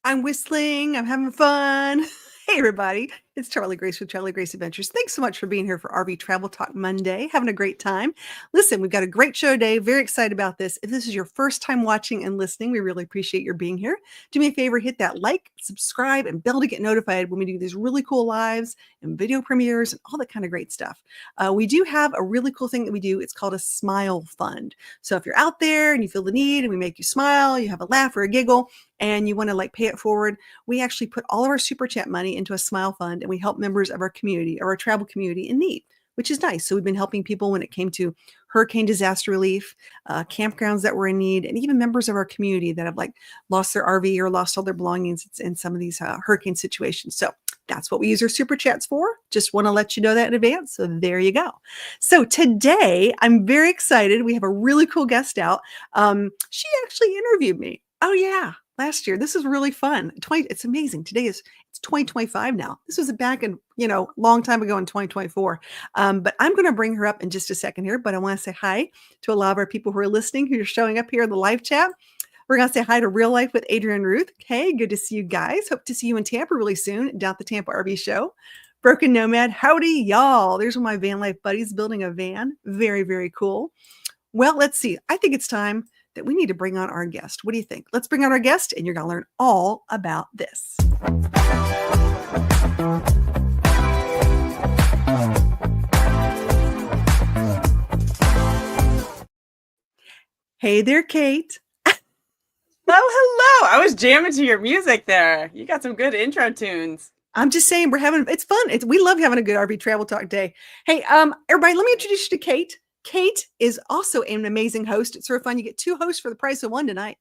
I'm whistling. I'm having fun. Hey, everybody. It's Charlie Grace with Charlie Grace Adventures. Thanks so much for being here for RV Travel Talk Monday. Having a great time. Listen, we've got a great show today. Very excited about this. If this is your first time watching and listening, we really appreciate your being here. Do me a favor, hit that like, subscribe, and bell to get notified when we do these really cool lives and video premieres and all that kind of great stuff. We do have a really cool thing that we do. It's called a Smile Fund. So if you're out there and you feel the need and we make you smile, you have a laugh or a giggle, and you want to pay it forward, we actually put all of our super chat money into a Smile Fund, and we help members of our community, or our travel community in need, which is nice. So we've been helping people when it came to hurricane disaster relief, campgrounds that were in need, and even members of our community that have lost their RV or lost all their belongings in some of these hurricane situations. So that's what we use our super chats for. Just want to let you know that in advance. So there you go. So today I'm very excited. We have a really cool guest out. She actually interviewed me. Oh yeah, last year. This is really fun. It's amazing. It's 2025 now. This was back in, long time ago in 2024. But I'm going to bring her up in just a second here. But I want to say hi to a lot of our people who are listening, who are showing up here in the live chat. We're going to say hi to Real Life with Adrian Ruth. Hey, good to see you guys. Hope to see you in Tampa really soon down at the Tampa RV show. Broken Nomad, howdy y'all. There's one of my van life buddies building a van. Very, very cool. Well, let's see. I think it's time that we need to bring on our guest. What do you think? Let's bring on our guest, and you're going to learn all about this. Hey there, Kate. Oh, hello. I was jamming to your music there. You got some good intro tunes. I'm just saying it's fun. We love having a good RV travel talk day. Hey, everybody, let me introduce you to Kate. Kate is also an amazing host. It's sort of fun. You get two hosts for the price of one tonight.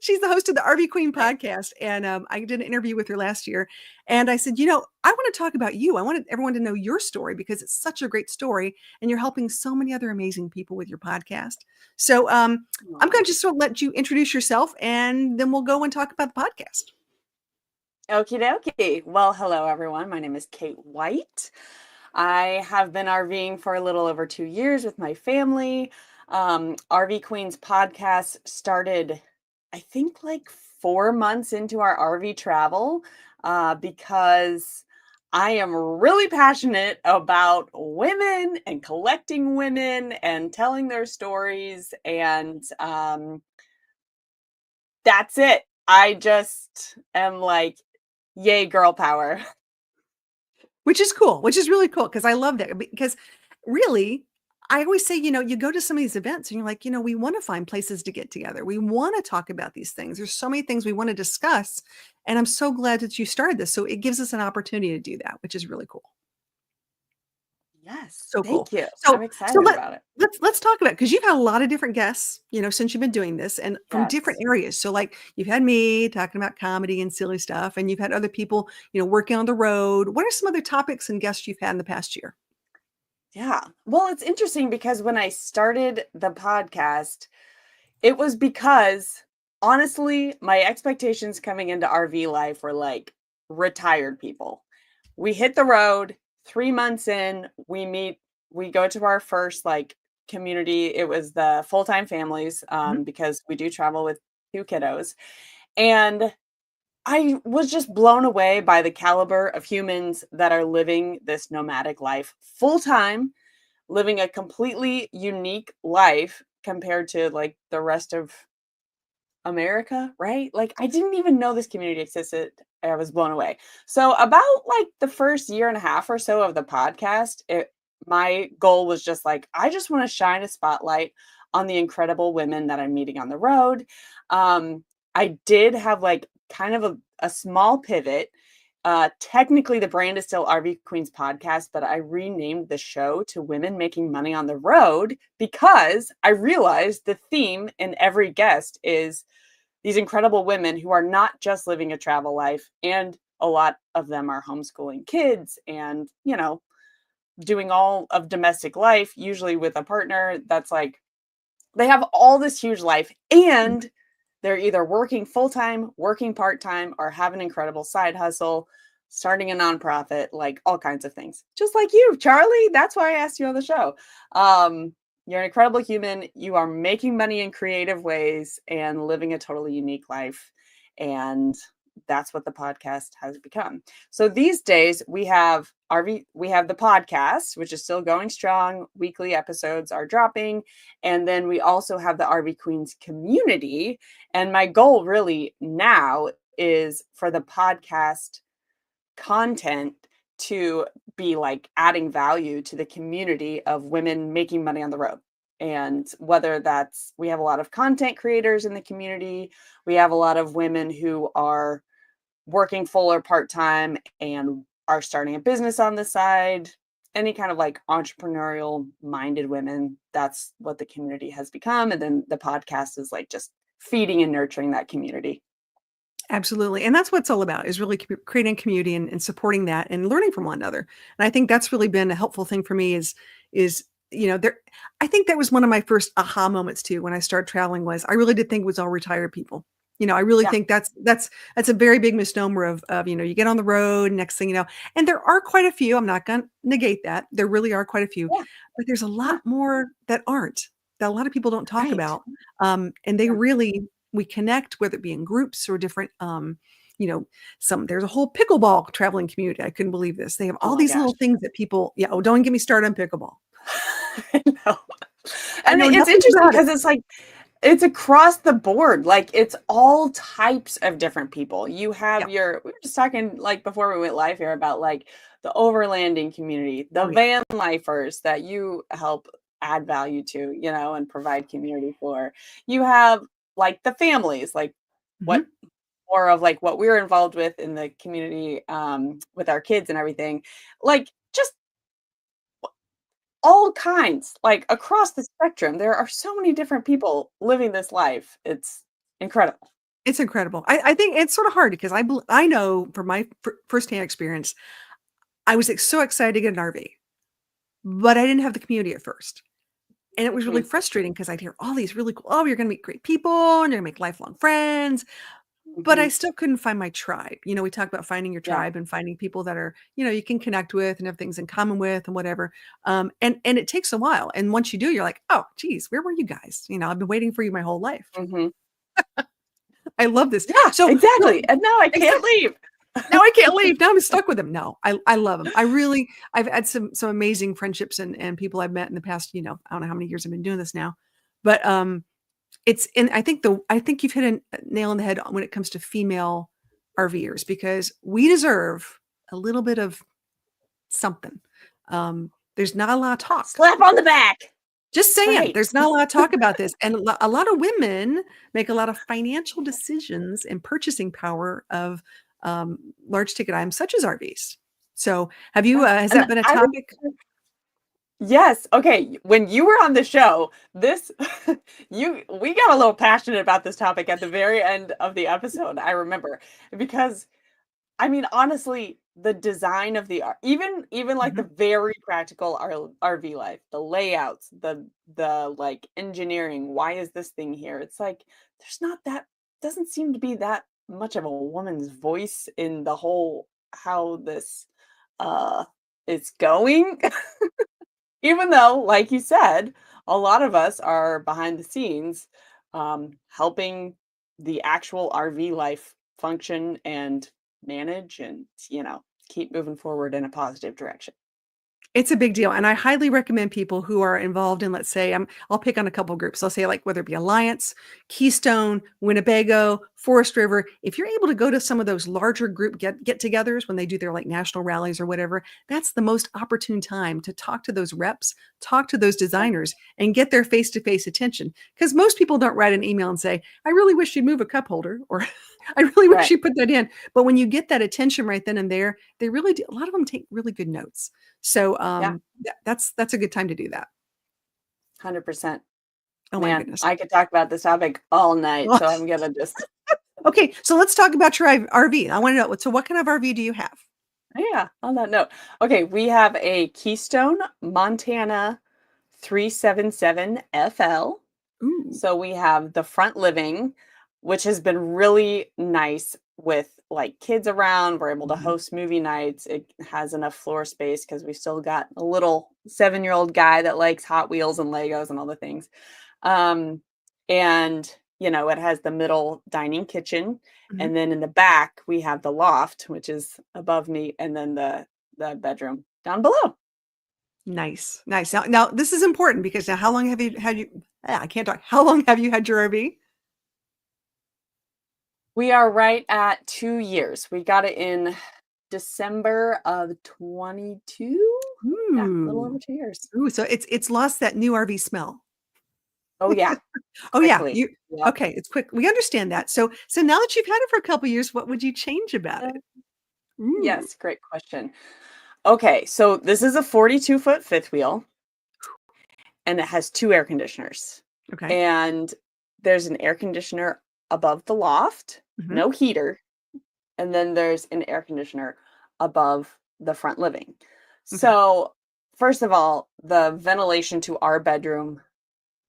She's the host of the RV Queen podcast. And I did an interview with her last year. And I said, I want to talk about you. I wanted everyone to know your story because it's such a great story. And you're helping so many other amazing people with your podcast. So I'm going to just sort of let you introduce yourself, and then we'll go and talk about the podcast. Okie dokie. Well, hello, everyone. My name is Kate White. I have been RVing for a little over 2 years with my family. RV Queens podcast started, I think, 4 months into our RV travel because I am really passionate about women and collecting women and telling their stories. And that's it. I just am yay, girl power. Which is cool, which is really cool, because I love that. Because really, I always say, you go to some of these events and you're like, we want to find places to get together. We want to talk about these things. There's so many things we want to discuss. And I'm so glad that you started this. So it gives us an opportunity to do that, which is really cool. Yes. So cool. Thank you. So I'm excited about it. Let's talk about it, because you've had a lot of different guests, since you've been doing this, and from different Yes. areas. So you've had me talking about comedy and silly stuff, and you've had other people, working on the road. What are some other topics and guests you've had in the past year? Yeah. Well, it's interesting because when I started the podcast, it was because honestly, my expectations coming into RV life were retired people. We hit the road 3 months in, we go to our first community. It was the full-time families because we do travel with 2 kiddos. And I was just blown away by the caliber of humans that are living this nomadic life full-time, living a completely unique life compared to the rest of America, right? I didn't even know this community existed. I was blown away. So about the first year and a half or so of the podcast, my goal was just I just want to shine a spotlight on the incredible women that I'm meeting on the road. I did have kind of a small pivot. Technically the brand is still RV Queens podcast, but I renamed the show to Women Making Money on the Road because I realized the theme in every guest is these incredible women who are not just living a travel life, and a lot of them are homeschooling kids and, doing all of domestic life, usually with a partner that's they have all this huge life, and they're either working full-time, working part-time, or have an incredible side hustle, starting a nonprofit, all kinds of things. Just like you, Charlie. That's why I asked you on the show. You're an incredible human. You are making money in creative ways and living a totally unique life. And that's what the podcast has become. So these days we have the podcast, which is still going strong. Weekly episodes are dropping. And then we also have the RV Queens community. And my goal really now is for the podcast content to be like adding value to the community of women making money on the road. And whether that's, we have a lot of content creators in the community, we have a lot of women who are working full or part-time and are starting a business on the side, any kind of like entrepreneurial minded women. That's what the community has become. And then the podcast is like just feeding and nurturing that community. Absolutely. And that's what it's all about, is really creating community and supporting that and learning from one another. And I think that's really been a helpful thing for me is, there, I think that was one of my first aha moments too, when I started traveling, was I really did think it was all retired people. I really Yeah. think that's a very big misnomer of, you get on the road, next thing you know, and there are quite a few, I'm not going to negate that. There really are quite a few, Yeah. but there's a Yeah. lot more that a lot of people don't talk Right. about. And they Yeah. really, we connect, whether it be in groups or different, there's a whole pickleball traveling community. I couldn't believe this. They have Oh all my these gosh. little things that people, don't get me started on pickleball. I know. I And know it's nothing interesting about it. because it's like, it's across the board. Like it's all types of different people. You have we were just talking like before we went live here about like the overlanding community, the van lifers that you help add value to, and provide community for. You have like the families, like what more of like what we're involved with in the community, with our kids and everything. Like just all kinds, like across the spectrum. There are so many different people living this life. It's incredible. It's incredible. I think it's sort of hard because I know from my firsthand experience, I was so excited to get an RV, but I didn't have the community at first. And it was really Mhm, frustrating because I'd hear all these really cool, oh, you're going to meet great people and you're going to make lifelong friends. But I mhm. still couldn't find my tribe. We talk about finding your Yeah, tribe and finding people that are, you can connect with and have things in common with and whatever. And it takes a while. And once you do, you're like, oh, geez, where were you guys? I've been waiting for you my whole life. mhm. I love this. Yeah, So exactly, and now I can't exactly. leave. Now I can't leave. Now I'm stuck with him. No, I love him. I've had some amazing friendships and people I've met in the past, I don't know how many years I've been doing this now, but and I think you've hit a nail on the head when it comes to female RVers, because we deserve a little bit of something. There's not a lot of talk. Slap on the back. Just That's saying, right. there's not a lot of talk about this. And a lot of women make a lot of financial decisions and purchasing power of large ticket items such as RVs. So has And that been a I topic? Yes. Okay. When you were on the show, this we got a little passionate about this topic at the very end of the episode. I remember because I mean, honestly, the design of even like the Mhm. very practical RV life, the layouts, the like engineering. Why is this thing here? It's like there's not that doesn't seem to be that much of a woman's voice in the whole how this uh is going. Even though, like you said, a lot of us are behind the scenes, helping the actual RV life function and manage and, keep moving forward in a positive direction. It's a big deal, and I highly recommend people who are involved in, let's say, I'll pick on a couple groups. I'll say, like, whether it be Alliance, Keystone, Winnebago, Forest River. If you're able to go to some of those larger group get-togethers when they do their like national rallies or whatever, that's the most opportune time to talk to those reps, talk to those Yeah. designers, and get their face-to-face attention. Because most people don't write an email and say, "I really wish you'd move a cup holder," or "I really wish Right. you put that in." But when you get that attention right then and there, they really do. A lot of them take really good notes. So, Yeah. that's a good time to do that. 100%. Oh my Man, goodness. I could talk about this topic all night. So I'm going to just, Okay, so let's talk about your RV. I wanna know, so what kind of RV do you have? yeah, on that note. Okay. We have a Keystone Montana 377 FL. Ooh. So we have the front living, which has been really nice with like kids around. We're able to Mhm. host movie nights. It has enough floor space because we still got a little 7-year-old guy that likes Hot Wheels and Legos and all the things. Um, and it has the middle dining kitchen, Mhm. and then in the back we have the loft, which is above me, and then the bedroom down below. Nice, nice. Now this is important because now how long have you had you I can't talk. How long have you had your RV? We are right at 2 years. We got it in December of 22? Yeah, a little over Ooh. 2 years. Ooh, so it's lost that new RV smell. Oh, yeah, Oh, yeah, quickly. you Yep. okay, it's quick. We understand that. So now that you've had it for a couple years, what would you change about Uh, it? Ooh, yes, great question. Okay, so this is a 42-foot fifth wheel, and it has 2 air conditioners. okay. And there's an air conditioner above the loft, Mhm, no heater, and then there's an air conditioner above the front living. okay. So, first of all, the ventilation to our bedroom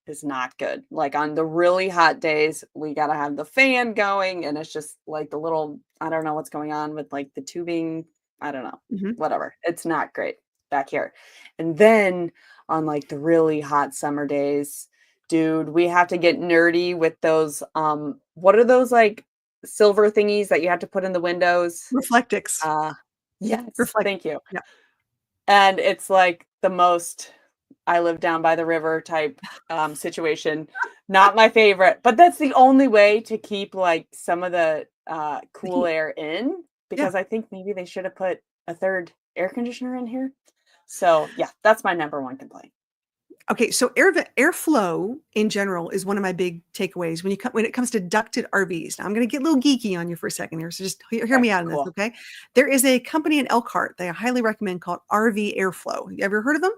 is not good. Like on the really hot days, we gotta have the fan going, and it's just like the little I don't know what's going on with like the tubing. I don't know. Mhm. Whatever. It's not great back here. And then on like the really hot summer days, dude, we have to get nerdy with those what are those like silver thingies that you have to put in the windows? Reflectix. Uh yes, Reflect thank you. yeah. And it's like the most I live down by the river type, situation. Not my favorite, but that's the only way to keep, like, some of the, The cool heat. air in, Yeah. because I think maybe they should have put a 3rd air conditioner in here. So, yeah, that's my number 1 complaint. Okay, so airflow in general is one of my big takeaways when it comes to ducted RVs. Now I'm gonna get a little geeky on you for a second here, so just hear Okay, me out on this, cool. okay? There is a company in Elkhart that I highly recommend called RV Airflow. You ever heard of them?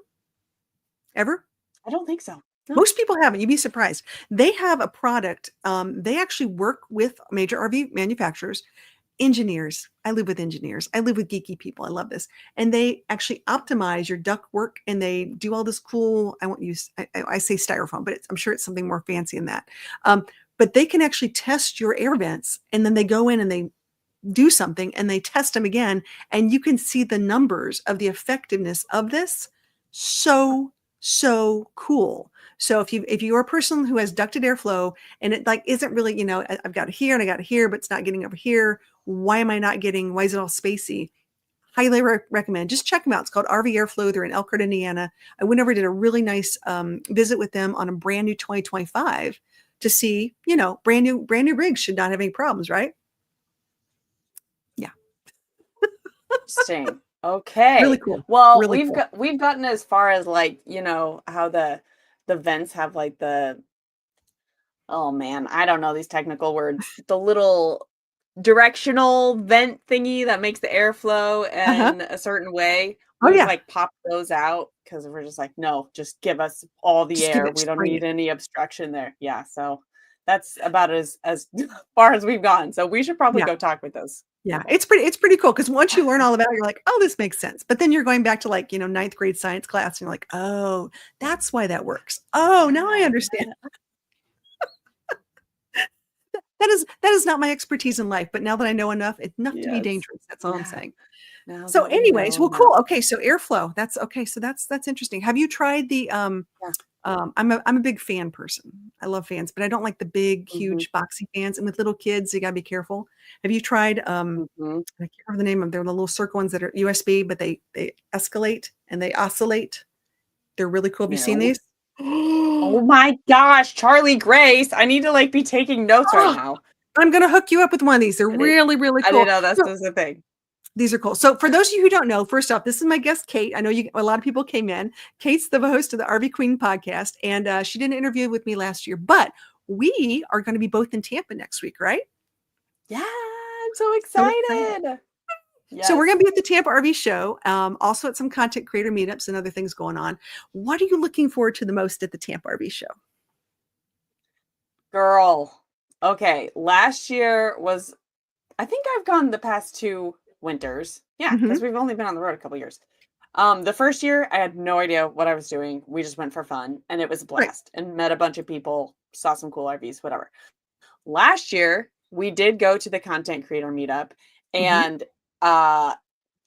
Ever? I don't think so. No. Most people haven't, you'd be surprised. They have a product, they actually work with major RV manufacturers, engineers. I live with engineers. I live with geeky people. I love this. And they actually optimize your duct work and they do all this cool, I won't use, I say styrofoam, but I'm sure it's something more fancy than that. But they can actually test your air vents and then they go in and they do something and they test them again and you can see the numbers of the effectiveness of this. So cool. So if you're a person who has ducted airflow and it like isn't really, I've got it here and I got it here, but it's not getting over here. Why am I not getting, why is it all spacey? Highly recommend. Just check them out. It's called RV Airflow. They're in Elkhart, Indiana. I went over, did a really nice visit with them on a brand new 2025 to see, brand new rigs should not have any problems, right? Yeah, Interesting. really Okay. cool. Well, Really cool. we've gotten as far as, like, how the vents have, like, oh, man, I don't know these technical words. The little directional vent thingy that makes the airflow Uh-huh. in a certain way. Oh, We just, yeah. like, pop those out because 'cause we're just like, "No, just give us all the Just give air. it We don't spring need it. any obstruction there." Yeah, so that's about as far as we've gone, so we should probably Yeah. go talk with those Yeah. people. It's pretty cool because once you learn all about it, you're like, "Oh, this makes sense." But then you're going back to, like, ninth grade science class, and you're like, "Oh, that's why that works. Oh, now I Yeah, understand." yeah. That is not my expertise in life, but now that I know enough to be Yes. dangerous, that's all I'm Yeah. saying. Now So that we anyways, know well, now. cool. Okay, so airflow. That's okay, so that's interesting. Have you tried the, Yeah. I'm a big fan person. I love fans, but I don't like the big, Mhm, huge, boxy fans, and with little kids, you gotta be careful. Have you tried, mhm. I can't remember the name of they're the little circle ones that are USB, but they escalate and they oscillate. They're really cool. Have you seen No. these? Oh my gosh, Charlie Grace. I need to, like, be taking notes right Oh, now. I'm gonna hook you up with one of these. They're I didn't really, really I didn't cool. know this So was a thing. these are cool. So for those of you who don't know, first off, this is my guest, Kate. I know a lot of people came in. Kate's the host of the RV Queen podcast, and she did an interview with me last year. But we are going to be both in Tampa next week, right? Yeah, I'm so So excited. excited. So we're Yes. going to be at the Tampa RV show, also at some content creator meetups and other things going on. What are you looking forward to the most at the Tampa RV show? Girl. Okay, last year was I think I've gone the past 2 winters. Yeah, because 'cause Hmm. we've only been on the road a couple years. The first year, I had no idea what I was doing. We just went for fun, and it was a Right. blast, and met a bunch of people, saw some cool RVs, whatever. Last year, we did go to the content creator meetup, Hmm. and, uh,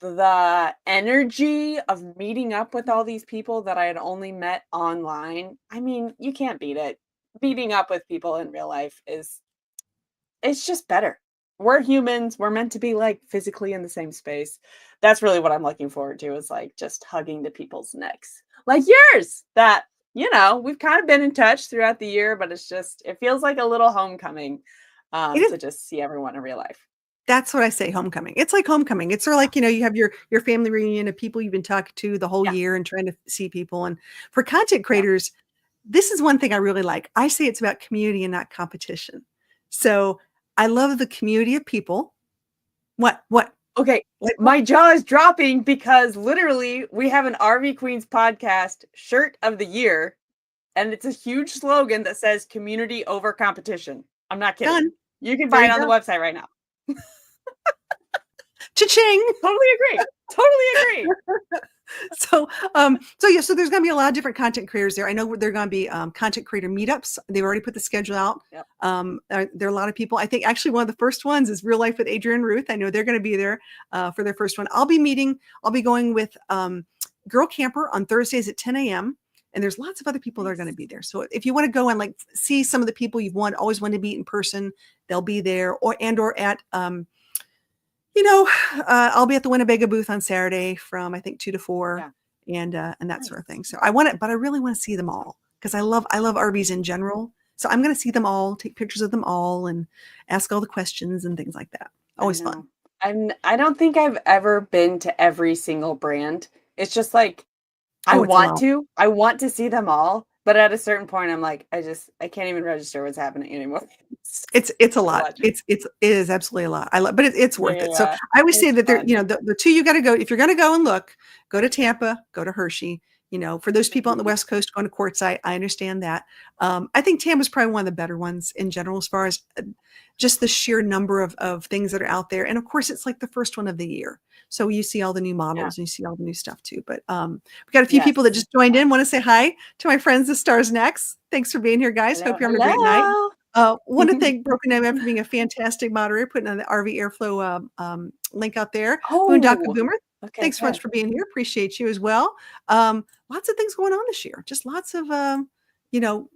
the energy of meeting up with all these people that I had only met online, I mean, you can't beat it. meeting up with people in real life it's just better. We're humans. We're meant to be like physically in the same space. That's really what I'm looking forward to is like just hugging the people's necks. Like yours that, we've kind of been in touch throughout the year, but it feels like a little homecoming It is. to just see everyone in real life. That's what I say, homecoming. It's like homecoming. It's sort of like, you have your family reunion of people you've been talking to the whole Yeah. year and trying to see people. And for content Yeah. creators, this is one thing I really like. I say it's about community and not competition. So I love the community of people. What? Okay. Like, My jaw is dropping because literally we have an RV Queens podcast shirt of the year, and it's a huge slogan that says community over competition. I'm not kidding. done. You can There buy you it on the go. website right now. Cha-ching. Totally agree. Totally agree. So there's going to be a lot of different content creators there. I know there are going to be content creator meetups. They've already put the schedule out. Yep. There are a lot of people. I think actually one of the first ones is Real Life with Adrian Ruth. I know they're going to be there for their first one. I'll be going with Girl Camper on Thursdays at 10 a.m. And there's lots of other people that are going to be there. So if you want to go and like see some of the people you've always wanted to meet in person, they'll be there or at I'll be at the Winnebago booth on Saturday from I think 2 to 4 and that sort of thing. So I really want to see them all because I love RVs in general. So I'm going to see them all, take pictures of them all and ask all the questions and things like that. Always fun. I don't think I've ever been to every single brand. It's just like I want to see them all, but at a certain point I'm like I can't even register what's happening anymore. It's a lot. It is absolutely a lot. But it's worth it. So I always say that the two you got to go if you're going to go and look, go to Tampa, go to Hershey. For those people on the West Coast going to Quartzsite, I understand that. I think Tampa's probably one of the better ones in general as far as just the sheer number of things that are out there. And of course, it's like the first one of the year. So you see all the new models and you see all the new stuff too. But we got a few people that just joined in. Want to say hi to my friends, the Stars Next. Thanks for being here, guys. Hope you're having a great night. Want to thank Broken Nomad for being a fantastic moderator, putting on the RV Airflow link out there. Boondocka Boomer, thanks so much for being here. Appreciate you as well. Lots of things going on this year. Just lots of,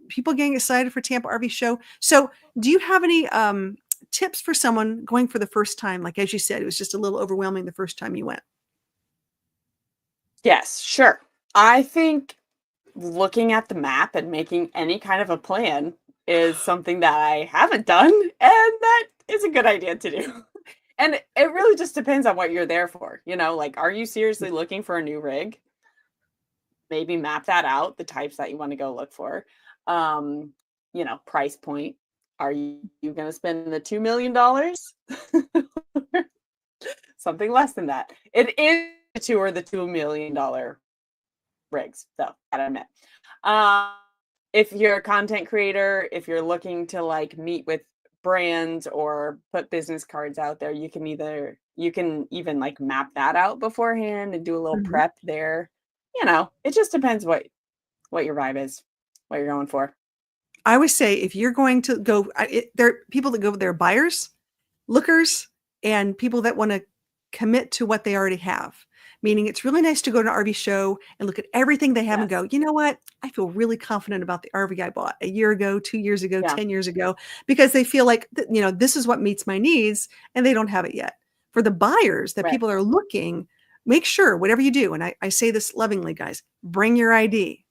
people getting excited for Tampa RV Show. So do you have any tips for someone going for the first time? Like, as you said, it was just a little overwhelming the first time you went. Yes, sure. I think looking at the map and making any kind of a plan is something that I haven't done, and that is a good idea to do. And it really just depends on what you're there for. Like, are you seriously looking for a new rig? Maybe map that out, the types that you want to go look for. Price point. Are you going to spend the $2 million? Something less than that. It is the $2 million rigs, though, that I meant. If you're a content creator, if you're looking to like meet with brands or put business cards out there, you can even like map that out beforehand and do a little prep there. It just depends what your vibe is, what you're going for. I always say if you're going to go, there are people that go, they're buyers, lookers, and people that want to commit to what they already have. Meaning it's really nice to go to an RV show and look at everything they have and go, you know what? I feel really confident about the RV I bought a year ago, 2 years ago, 10 years ago, because they feel like, this is what meets my needs and they don't have it yet. For the buyers that people are looking, make sure whatever you do, and I say this lovingly, guys, bring your ID,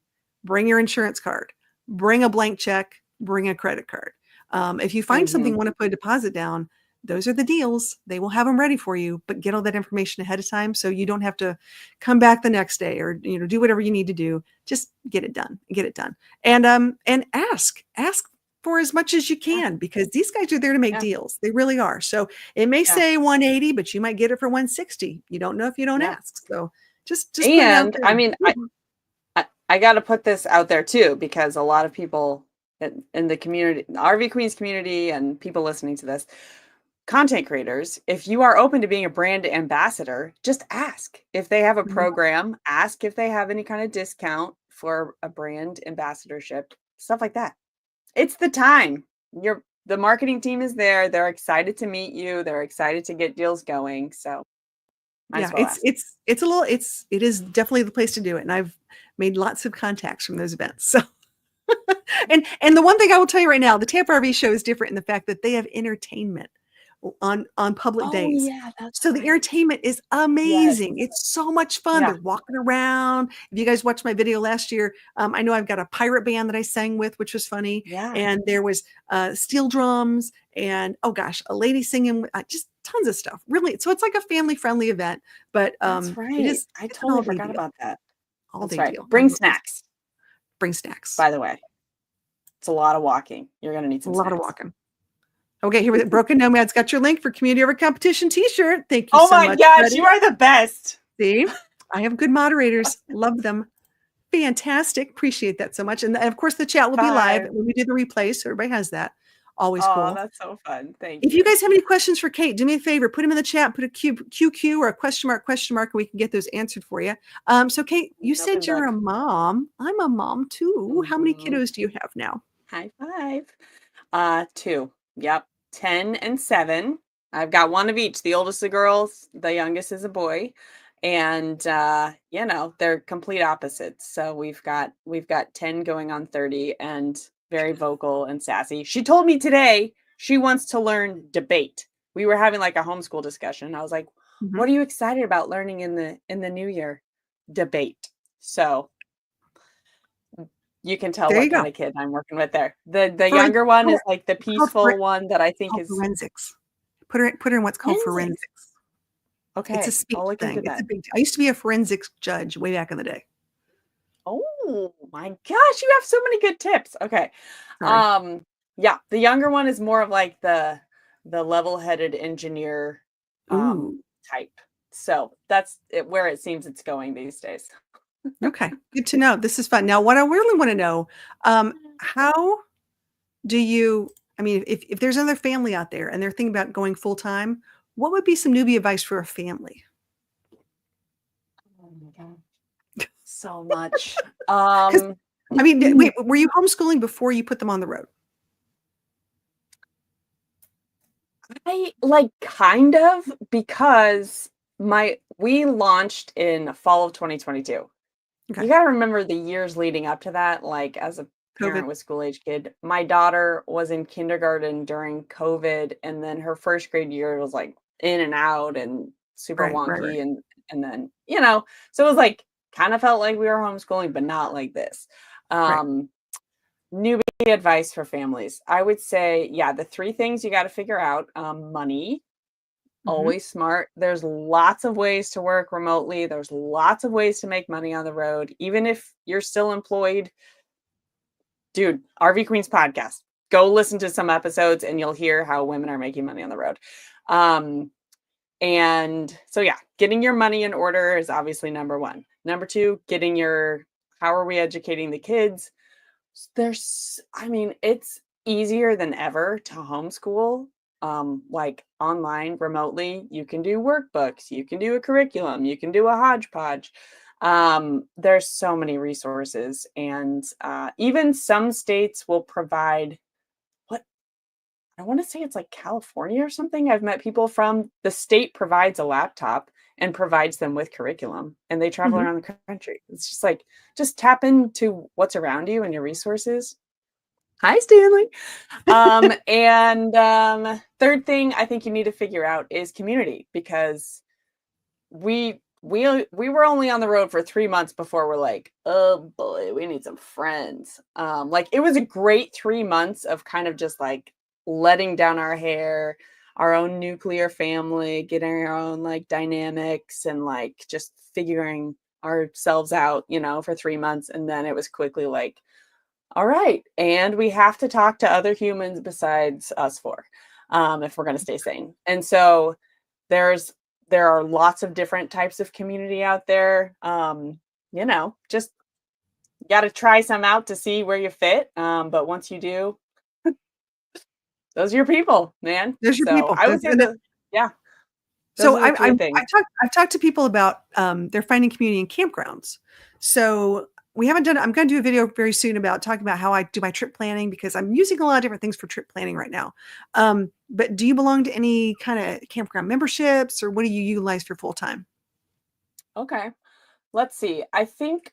bring your insurance card, bring a blank check, bring a credit card. If you find something, want to put a deposit down, those are the deals. They will have them ready for you, but get all that information ahead of time so you don't have to come back the next day or do whatever you need to do. Just get it done. And ask for as much as you can because these guys are there to make deals. They really are. So it may say 180, but you might get it for 160. You don't know if you don't ask. So just put it out there. I mean, I got to put this out there too because a lot of people in the community, the RV Queens community, and people listening to this. Content creators, if you are open to being a brand ambassador, just ask if they have a program, ask if they have any kind of discount for a brand ambassadorship, stuff like that. It's the time. The marketing team is there. They're excited to meet you. They're excited to get deals going. So it is definitely the place to do it. And I've made lots of contacts from those events. So And the one thing I will tell you right now, the Tampa RV show is different in the fact that they have entertainment on public Oh, days. yeah, that's So the right. entertainment is Yes. amazing. It's so much fun. Yeah. They're walking around. If you guys watched my video last year, I know I've got a pirate band that I sang with, which was funny. Yeah. And there was steel drums and oh gosh, a lady singing, just tons of stuff. Really, so it's like a family friendly event, but That's it right. is I it's an totally all day forgot deal. about that. All That's day right. deal. Bring snacks, Bring snacks. by the way. It's a lot of walking. You're going to need A some lot of snacks. walking. Okay, here with it. Broken Nomad's got your link for Community Over Competition t-shirt. Thank you Oh so my much, gosh, buddy. you are the best. See, I have good moderators. Love them. Fantastic. Appreciate that so much. And of course, the chat will be live Hi. when we do the replay. So everybody has that. Always Oh, cool. that's so fun. Thank If you. you guys have any questions for Kate, do me a favor, put them in the chat, put a QQ or a question mark, and we can get those answered for you. So Kate, you Open said you're book. a mom. I'm a mom too. How many Mhm. kiddos do you have now? High five. 2. Yep. 10 and 7. I've got one of each. The oldest is a girl, the youngest is a boy. And they're complete opposites. So we've got 10 going on 30 and very vocal and sassy. She told me today she wants to learn debate. We were having like a homeschool discussion. I was like, Mhm. "What are you excited about learning in the new year?" Debate. So you can tell There what you go. kind of kid I'm working with there. The For, younger one oh, is like the it's called, for, peaceful one that I think called is forensics. Put her in what's called forensics. forensics. It's a Okay, speech I'll look into thing. It's that. a big I used to be a forensics judge way back in the day. Oh my gosh, you have so many good tips. Okay. Sorry. Yeah, the younger one is more of like the level-headed engineer Ooh. type. So that's where it seems it's going these days. Okay. Good to know. This is fun. Now, what I really want to know, how do you, I mean, if there's another family out there and they're thinking about going full time, what would be some newbie advice for a family? Oh my God. So much. Because I mean, wait, were you homeschooling before you put them on the road? I like kind of because we launched in fall of 2022. Okay. You got to remember the years leading up to that, like as a COVID. parent with school age kid. My daughter was in kindergarten during COVID, and then her first grade year was like in and out and super Right. wonky, and then so it was like kind of felt like we were homeschooling, but not like this. Right. Newbie advice for families. I would say, yeah, the 3 things you got to figure out: money, Mhm. always smart. There's lots of ways to work remotely. There's lots of ways to make money on the road. Even if you're still employed, dude, RV Queens podcast. Go listen to some episodes and you'll hear how women are making money on the road. And so, yeah, getting your money in order is obviously number 1. Number 2, how are we educating the kids? It's easier than ever to homeschool, like online remotely. You can do workbooks, you can do a curriculum, you can do a hodgepodge. There's so many resources, and even some states will provide what I want to say it's like California or something. I've met people from the state provides a laptop and provides them with curriculum, and they travel Mhm. around the country. It's just like, just tap into what's around you and your resources. Hi, Stanley. And third thing I think you need to figure out is community, because we were only on the road for 3 months before we're like, oh boy, we need some friends. Like it was a great 3 months of kind of just like letting down our hair, our own nuclear family, getting our own like dynamics and like just figuring ourselves out, for 3 months. And then it was quickly like, all right, and we have to talk to other humans besides us 4, if we're going to stay sane. And so there's there are lots of different types of community out there. Just got to try some out to see where you fit. But once you do, those are your people, man. There's your So people. I would say yeah, those So are the 3 things. I've talked to people about they're finding community in campgrounds. So we haven't done. I'm going to do a video very soon about talking about how I do my trip planning because I'm using a lot of different things for trip planning right now. But do you belong to any kind of campground memberships, or what do you utilize for full time? Okay. Let's see. I think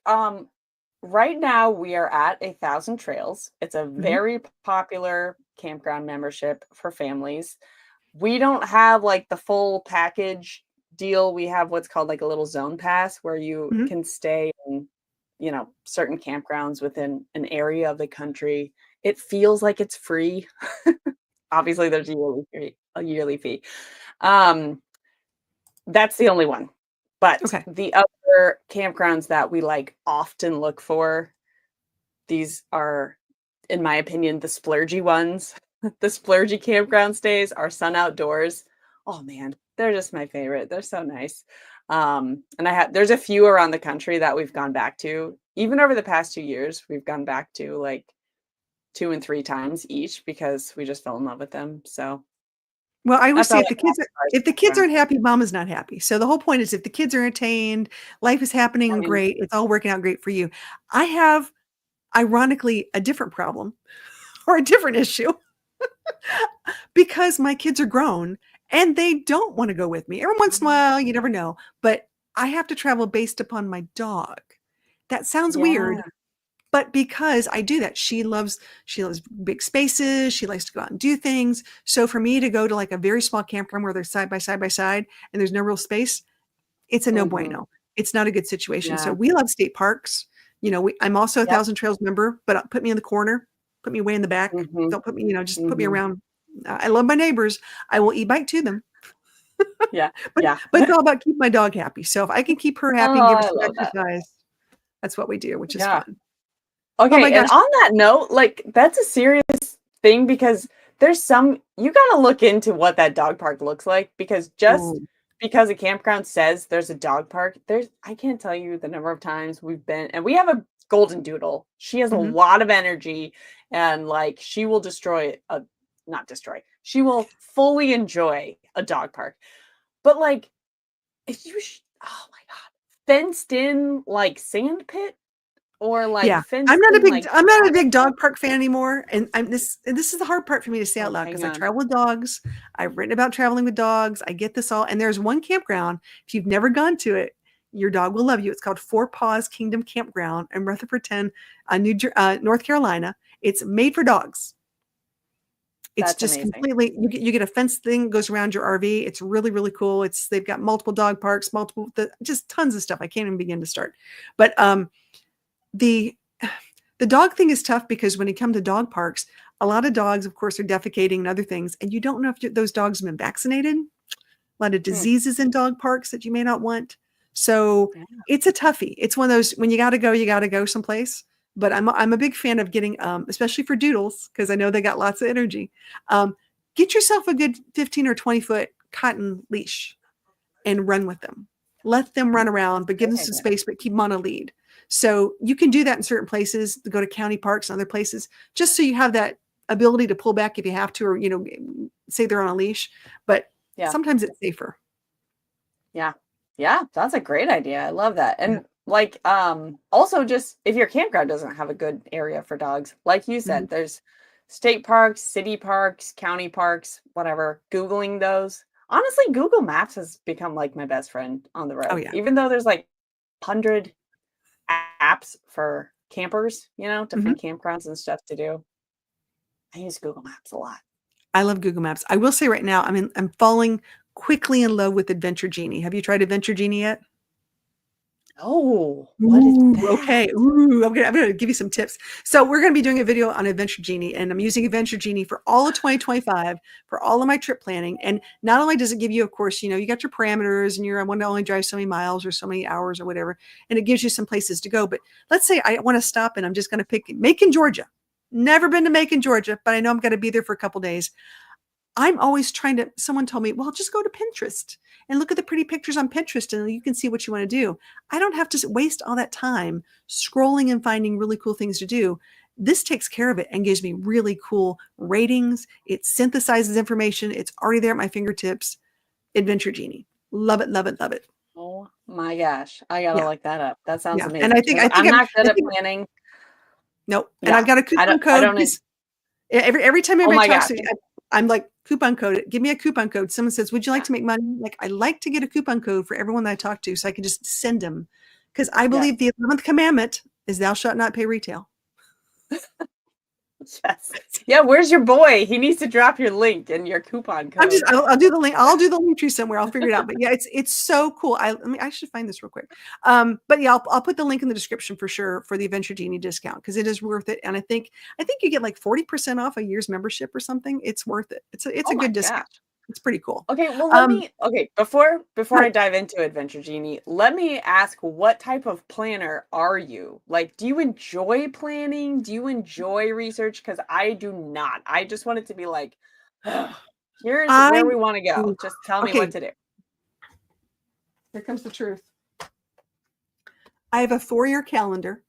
right now we are at 1,000 Trails. It's a Mhm. very popular campground membership for families. We don't have like the full package deal. We have what's called like a little zone pass where you Mhm. can stay in, certain campgrounds within an area of the country. It feels like it's free. Obviously, there's a yearly fee. Um, that's the only one. But Okay. the other campgrounds that we like often look for, these are, in my opinion, the splurgy ones. The splurgy campground stays are Sun Outdoors. Oh man, they're just my favorite. They're so nice. And there's a few around the country that we've gone back to. Even over the past 2 years, we've gone back to like 2 and 3 times each because we just fell in love with them. So Well, I always that's say all I got as far as if the kids campgrounds. aren't happy, mom is not happy. So the whole point is if the kids are entertained, life is I happening mean, great, it's all working out great for you. I have ironically a different problem or a different issue because my kids are grown and they don't want to go with me. Every once in a while, you never know, but I have to travel based upon my dog. That sounds yeah. weird, but because I do that, she loves big spaces, she likes to go out and do things. So for me to go to like a very small campground where they're side by side by side and there's no real space, it's a no Hmm. bueno. It's not a good situation. So Yeah. we love state parks. I'm also a Yep. Thousand Trails member, but put me in the corner, put me way in the back. Hmm. Don't put me, just put me Hmm. around. I love my neighbors. I will e-bike to them, Yeah. but Yeah. it's all about keeping my dog happy. So if I can keep her Oh, happy and give her I some love that. exercise, that's what we do, which is Yeah. fun. Oh Okay, my and gosh. on that note, like that's a serious thing because there's some you gotta look into what that dog park looks like because just Ooh. because a campground says there's a dog park, there's I can't tell you the number of times we've been and we have a golden doodle. She has a Mhm. lot of energy and like she will not destroy, she will fully enjoy a dog park. But like if oh my God, fenced in like sand pit or like Yeah. I'm fenced not a in big like I'm not a gravel big pit. dog park fan anymore, and this is the hard part for me to say out Oh, loud hang because I on. travel with dogs. I've written about traveling with dogs. I get this all, and there's one campground. If you've never gone to it, your dog will love you. It's called Four Paws Kingdom Campground in Rutherford 10, North Carolina. It's made for dogs. It's That's just amazing. completely you get a fence thing goes around your RV. It's really really cool. They've got multiple dog parks, just tons of stuff. I can't even begin to start. But the the dog thing is tough because when you come to dog parks, a lot of dogs, of course, are defecating and other things, and you don't know if those dogs have been vaccinated. A lot of Hmm, diseases in dog parks that you may not want. So yeah. it's a toughie. It's one of those when you got to go someplace. But I'm a big fan of getting, especially for doodles, because I know they got lots of energy. Um, get yourself a good 15 or 20-foot cotton leash and run with them. Let them run around, but give Great them some idea. space, but keep them on a lead. So you can do that in certain places, to go to county parks and other places, just so you have that ability to pull back if you have to, or, say they're on a leash, but Yeah. sometimes it's safer. Yeah. Yeah. That's a great idea. I love that. Yeah. And like, also just if your campground doesn't have a good area for dogs, like you Mhm. said, there's state parks, city parks, county parks, whatever. Googling those. Honestly, Google Maps has become like my best friend on the Oh road. yeah. Even though there's like 100 apps for campers, Mhm. different campgrounds and stuff to do. I use Google Maps a lot. I love Google Maps. I will say right now, I'm falling quickly in love with Adventure Genie. Have you tried Adventure Genie yet? Oh, what is Ooh, that? okay. Ooh, I'm gonna give you some tips. So we're gonna be doing a video on Adventure Genie, and I'm using Adventure Genie for all of 2025 for all of my trip planning. And not only does it give you, of course, you got your parameters, and I want to only drive so many miles or so many hours or whatever, and it gives you some places to go. But let's say I want to stop, and I'm just gonna pick Macon, Georgia. Never been to Macon, Georgia, but I know I'm gonna be there for a couple days. I'm always trying to someone told me, "Well, just go to Pinterest and look at the pretty pictures on Pinterest and you can see what you want to do." I don't have to waste all that time scrolling and finding really cool things to do. This takes care of it and gives me really cool ratings. It synthesizes information. It's already there at my fingertips. Adventure Genie. Love it, love it, love it. Oh my gosh. I gotta Yeah. look that up. That sounds Yeah. And amazing because I think I'm not good I at think planning. nope. And I've Yeah. got a coupon code. Every time Oh anybody my talks gosh. to me, I'm like, coupon code it. Give me a coupon code. Someone says, "Would you like Yeah. to make money?" Like, I like to get a coupon code for everyone that I talk to so I can just send them. Because I Yeah. believe the 11th commandment, is thou shalt not pay retail. Yes. Yeah, where's your boy? He needs to drop your link and your coupon code. I'll do the link. I'll do the link tree somewhere. I'll figure it out. But yeah, it's so cool. I should find this real quick. But yeah, I'll put the link in the description for sure for the Adventure Genie discount because it is worth it. And I think you get like 40% off a year's membership or something. It's worth it. It's a good discount. Gosh. It's pretty cool. Okay, well before I dive into Adventure Genie, let me ask, what type of planner are you? Like, do you enjoy planning? Do you enjoy research? Because I do not. I just want it to be like, here's where we want to go. Just tell me what to do. Here comes the truth. I have a 4-year calendar.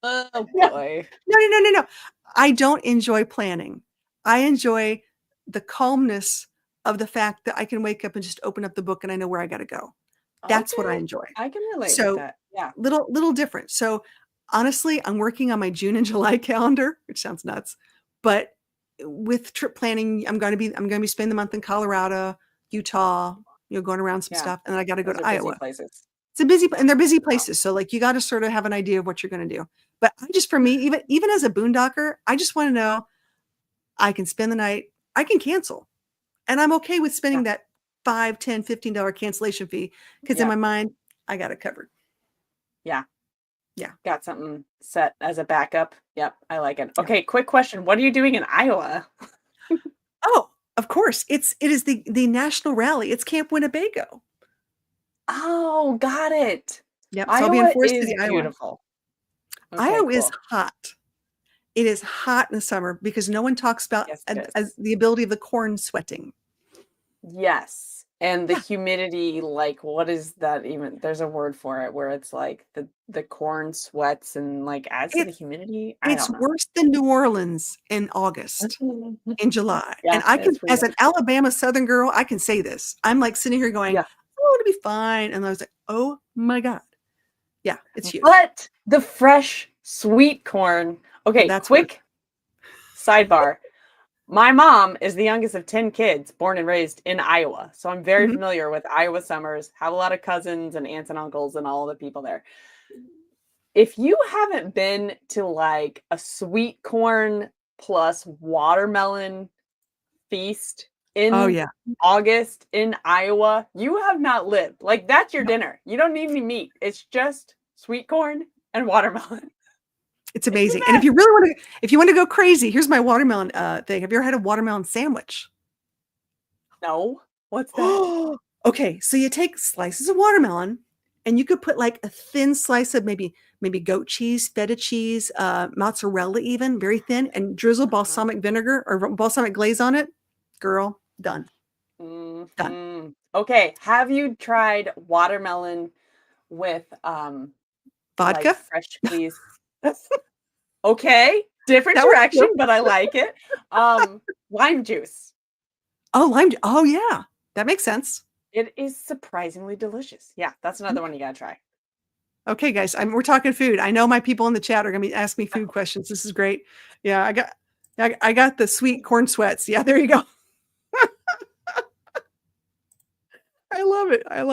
Oh boy. No. I don't enjoy planning. I enjoy the calmness of the fact that I can wake up and just open up the book and I know where I got to go. That's what I enjoy. I can relate So with that. Yeah. little different. So honestly, I'm working on my June and July calendar, which sounds nuts, but with trip planning, I'm going to be spending the month in Colorado, Utah, going around some stuff, and then I got to go to Iowa. Places. And they're busy places. So like you got to sort of have an idea of what you're going to do. But for me, even as a boondocker, I just want to know I can spend the night, I can cancel. And I'm okay with spending that $5, $10, $15 cancellation fee because in my mind, I got it covered. Yeah. Yeah. Got something set as a backup. Yep. I like it. Okay. Quick question. What are you doing in Iowa? Oh, of course. It is the national rally. It's Camp Winnebago. Oh, got it. Yep. Iowa so I'll be in Forest is City, Iowa. Beautiful. Okay, Iowa is hot. It is hot in the summer because no one talks about as the ability of the corn sweating. Yes. And the humidity, like, what is that even? There's a word for it where it's like the corn sweats and like adds to the humidity. It's worse than New Orleans in August, in July. Yeah, and I can, as an Alabama Southern girl, I can say this. I'm like sitting here going, oh, it'll be fine. And I was like, oh my God. Yeah, it's huge. But the fresh sweet corn. Okay, that's quick sidebar. My mom is the youngest of 10 kids born and raised in Iowa. So I'm very familiar with Iowa summers, have a lot of cousins and aunts and uncles and all the people there. If you haven't been to like a sweet corn plus watermelon feast in August in Iowa, you have not lived. Like, that's your dinner. You don't need any meat. It's just sweet corn and watermelon. It's amazing. And if you want to go crazy, here's my watermelon thing. Have you ever had a watermelon sandwich? No. What's that? Okay. So you take slices of watermelon and you could put like a thin slice of maybe goat cheese, feta cheese, mozzarella, even very thin, and drizzle balsamic vinegar or balsamic glaze on it. Girl, done. Done. Okay. Have you tried watermelon with vodka? Like fresh squeeze? Okay, different direction, but I like it. Lime juice. Oh, oh yeah, that makes sense. It is surprisingly delicious. Yeah, that's another one you gotta try. Okay, guys, we're talking food. I know my people in the chat are gonna be asking me food questions. This is great. Yeah, I got the sweet corn sweats. Yeah, there you go. I love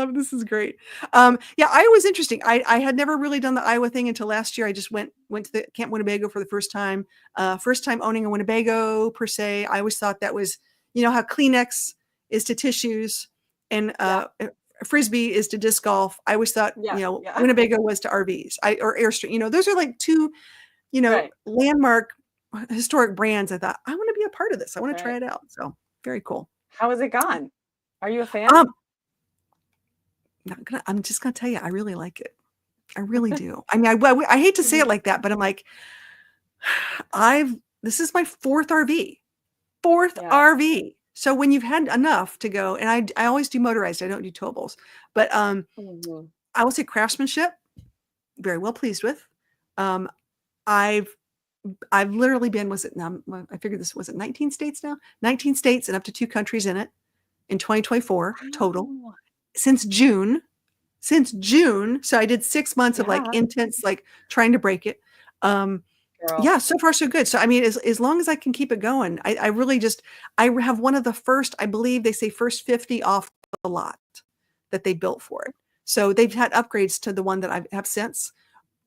it. This is great. Yeah, Iowa's interesting. I had never really done the Iowa thing until last year. I just went to the Camp Winnebago for the first time. First time owning a Winnebago per se. I always thought that was, how Kleenex is to tissues and Frisbee is to disc golf. I always thought, Winnebago was to RVs or Airstream. Those are like two, landmark historic brands. I thought, I want to be a part of this. I want to try it out. So very cool. How has it gone? Are you a fan? I'm just gonna tell you, I really like it. I really do. I mean, I hate to say it like that, but I'm like, this is my fourth RV. So when you've had enough to go, and I always do motorized, I don't do towables, but I will say craftsmanship, very well pleased with. I've literally been, I figured this was it 19 states now? 19 states and up to 2 countries in it in 2024 total. Since June. So I did 6 months of like intense, like trying to break it. Yeah, so far so good. So, I mean, as long as I can keep it going, I really I have one of the first, I believe they say first 50 off the lot that they built for it. So they've had upgrades to the one that I have since,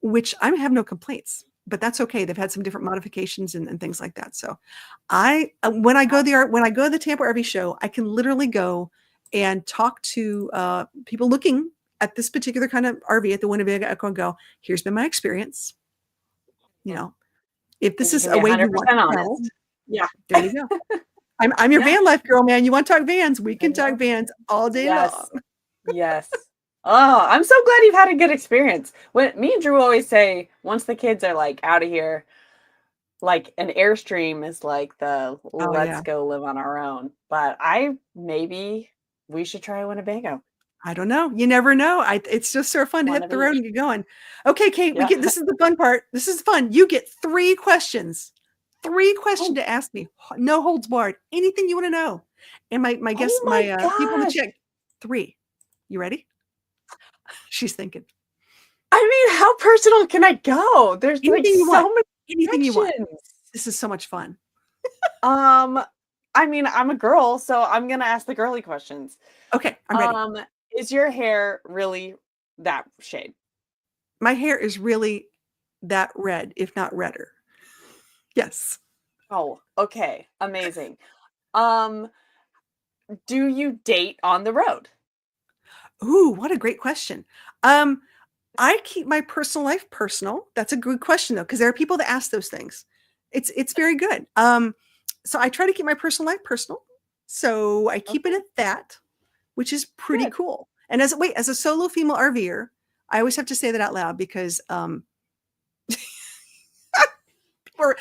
which I have no complaints. But that's okay. They've had some different modifications and things like that. So when I go to the Tampa RV show, I can literally go and talk to people looking at this particular kind of RV at the Winnebago Echo and go, here's been my experience. You know, if this You is can a be way you want 100% to travel, honest. Yeah. there you go. I'm your Yeah. van life girl, man. You want to talk vans? We can I talk vans all day Yes. long. Yes. Oh, I'm so glad you've had a good experience. When me and Drew always say, once the kids are like out of here, like an Airstream is like the Oh let's yeah. go live on our own. But maybe we should try Winnebago. I don't know. You never know. It's just sort of fun to One hit of the road each. and get going. Okay, Kate, Yeah. this is the fun part. This is fun. You get 3 questions. 3 questions Oh, to ask me. No holds barred. Anything you want to know. And my guests, oh my people in the gosh. chat, 3. You ready? She's thinking. I mean, how personal can I go? There's like Anything you want. so many Anything you want. questions. This is so much fun. I mean, I'm a girl, so I'm gonna ask the girly questions. Okay, I'm ready. Is your hair really that shade? My hair is really that red, if not redder. Yes. Oh, okay. Amazing. Um, do you date on the road? Ooh, what a great question. I keep my personal life personal. That's a good question though, because there are people that ask those things. It's very good. So I try to keep my personal life personal. So I keep it Okay, at that, which is pretty good. cool. And as a solo female RVer, I always have to say that out loud because or